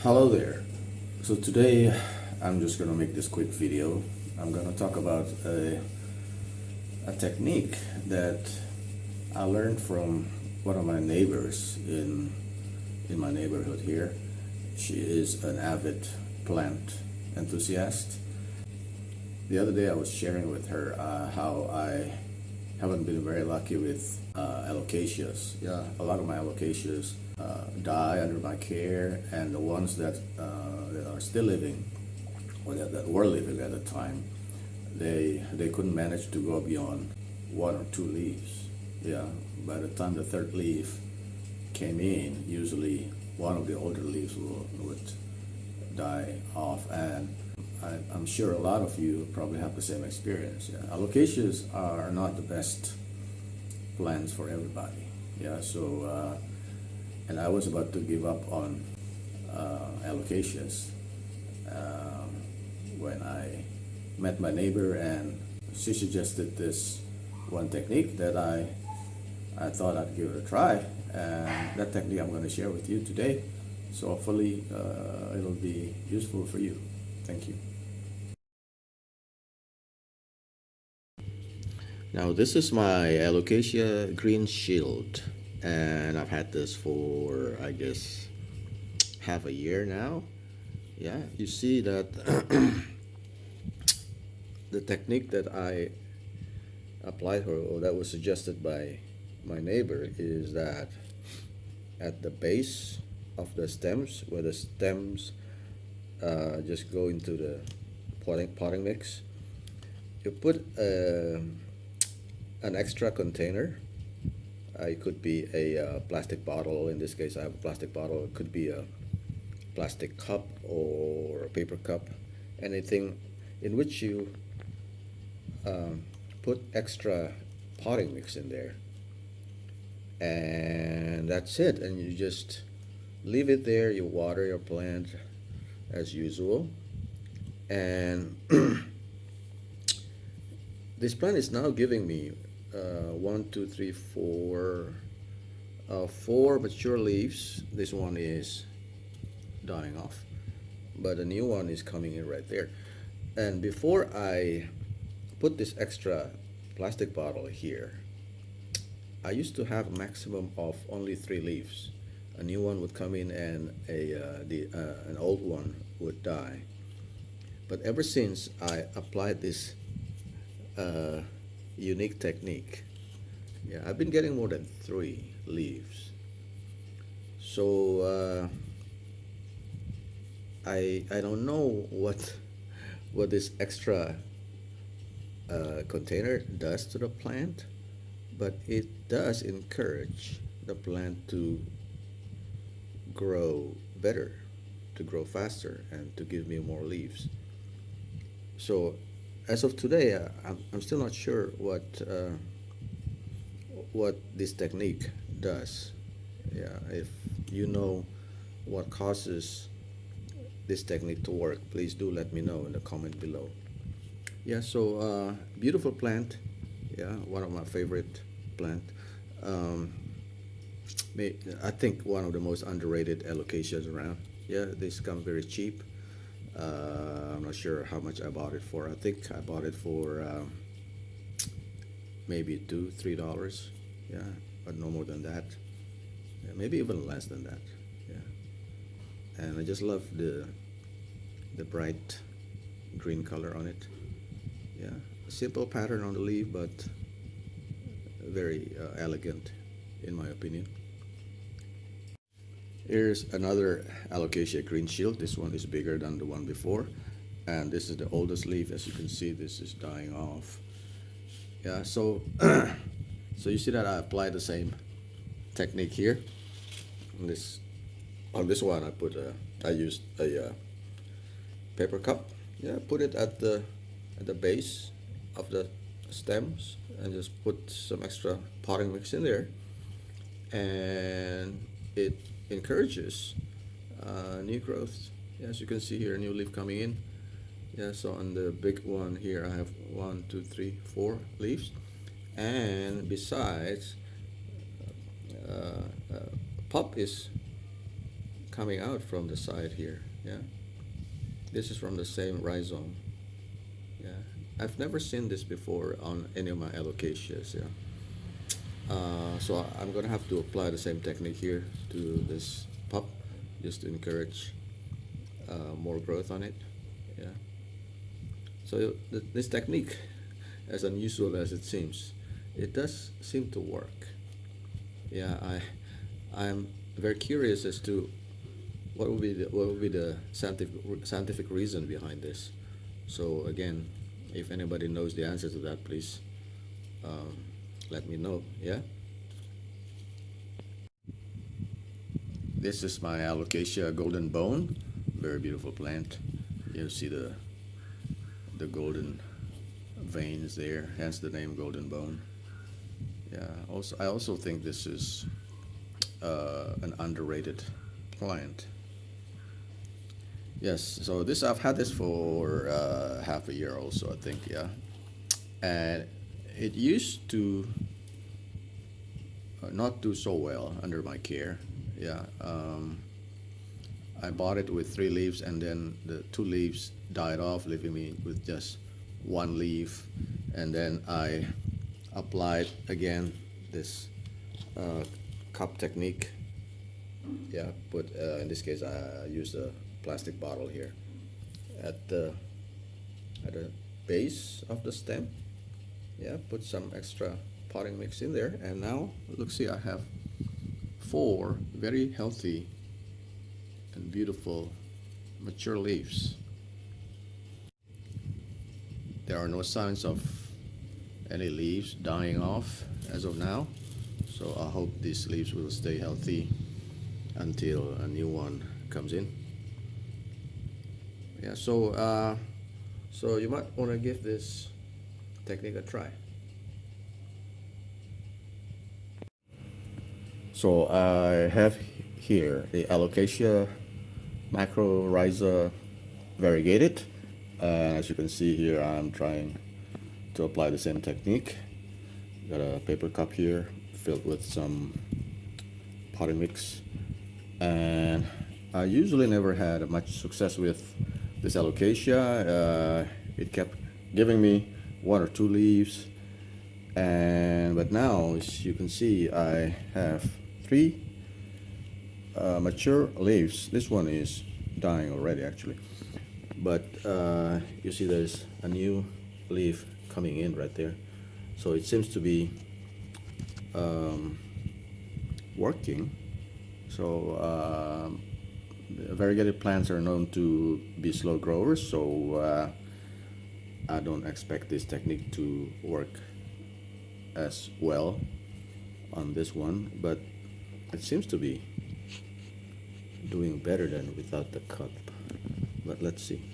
Hello there. So today I'm just gonna make this quick video. I'm gonna talk about a technique that I learned from one of my neighbors in my neighborhood here. She is an avid plant enthusiast. The other day I was sharing with her how I haven't been very lucky with alocasias. Yeah, a lot of my alocasias die under my care, and the ones that are still living, or that were living at the time, they couldn't manage to go beyond one or two leaves. Yeah, by the time the third leaf came in, usually one of the older leaves would die off, and I'm sure a lot of you probably have the same experience. Yeah, alocasias are not the best plants for everybody. Yeah, so and I was about to give up on alocasias when I met my neighbor, and she suggested this one technique that I thought I'd give it a try, and that technique I'm going to share with you today. So hopefully it'll be useful for you. Thank you. Now this is my Alocasia green shield, and I've had this for I guess half a year now. Yeah, you see that the technique that I applied, or that was suggested by my neighbor, is that at the base of the stems, where the stems just go into the potting mix, you put an extra container. It could be a plastic bottle. In this case, I have a plastic bottle. It could be a plastic cup or a paper cup, anything in which you put extra potting mix in there, and that's it. And you just leave it there. You water your plant as usual, and this plant is now giving me one, two, three, four mature leaves. This one is dying off, but a new one is coming in right there. And before I put this extra plastic bottle here, I used to have a maximum of only 3 leaves. A new one would come in, and an old one would die. But ever since I applied this unique technique, yeah, I've been getting more than 3 leaves. So I don't know what this extra container does to the plant, but it does encourage the plant to grow better, to grow faster, and to give me more leaves. So as of today, I'm still not sure what this technique does. Yeah, if you know what causes this technique to work, please do let me know in the comment below. Yeah, so beautiful plant. Yeah, one of my favorite plant. Um, I think one of the most underrated alocasias around. Yeah, these come very cheap. I'm not sure how much I bought it for. I think I bought it for maybe $2, $3. Yeah, but no more than that. Yeah, maybe even less than that. Yeah, and I just love the bright green color on it. Yeah, simple pattern on the leaf, but very elegant, in my opinion. Here's another Alocasia green shield. This one is bigger than the one before, and this is the oldest leaf. As you can see, this is dying off. Yeah, so so you see that I applied the same technique here. On this one, I used a paper cup. Yeah, put it at the base of the stems, and just put some extra potting mix in there, and it encourages new growth. As you can see here, a new leaf coming in. Yeah, so on the big one here, I have 1, 2, 3, 4 leaves, and besides, pup is coming out from the side here. Yeah, this is from the same rhizome. Yeah, I've never seen this before on any of my alocasias. Yeah. So I'm gonna have to apply the same technique here to this pup, just to encourage more growth on it. Yeah. So this technique, as unusual as it seems, it does seem to work. Yeah, I'm very curious as to what would be the scientific reason behind this. So again, if anybody knows the answer to that, please um, let me know. Yeah. This is my Alocasia golden bone. Very beautiful plant. You see the golden veins there, hence the name golden bone. Yeah. Also, I also think this is an underrated plant. Yes. So this I've had this for half a year also, I think. Yeah. And it used to not do so well under my care. Yeah. I bought it with 3 leaves, and then the 2 leaves died off, leaving me with just 1 leaf. And then I applied again this cup technique. Yeah, but in this case I used a plastic bottle here at the base of the stem. Yeah, put some extra potting mix in there, and now look, see, I have 4 very healthy and beautiful mature leaves. There are no signs of any leaves dying off as of now, so I hope these leaves will stay healthy until a new one comes in. Yeah, so you might want to give this technique a try. So I have here the Alocasia macrorhiza variegated. As you can see here, I'm trying to apply the same technique. Got a paper cup here filled with some potting mix, and I usually never had much success with this Alocasia. It kept giving me 1 or 2 leaves, but now, as you can see, I have 3 mature leaves. This one is dying already, actually, but you see there's a new leaf coming in right there, so it seems to be working. So variegated plants are known to be slow growers, so I don't expect this technique to work as well on this one, but it seems to be doing better than without the cup. But let's see.